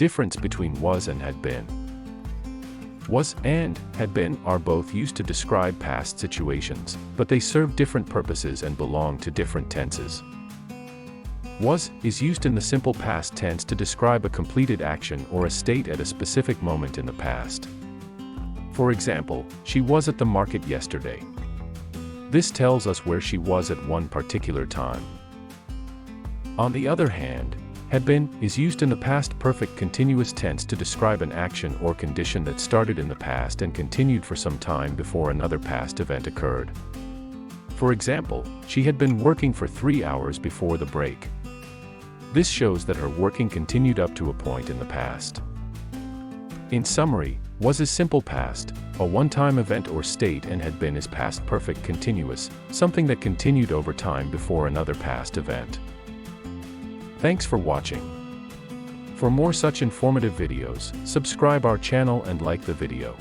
Difference between was and had been. Was and had been are both used to describe past situations, but they serve different purposes and belong to different tenses. Was is used in the simple past tense to describe a completed action or a state at a specific moment in the past. For example, she was at the market yesterday. This tells us where she was at one particular time. On the other hand, had been is used in the past perfect continuous tense to describe an action or condition that started in the past and continued for some time before another past event occurred. For example, she had been working for 3 hours before the break. This shows that her working continued up to a point in the past. In summary, was is simple past, a one-time event or state, and had been is past perfect continuous, something that continued over time before another past event. Thanks for watching. For more such informative videos, subscribe our channel and like the video.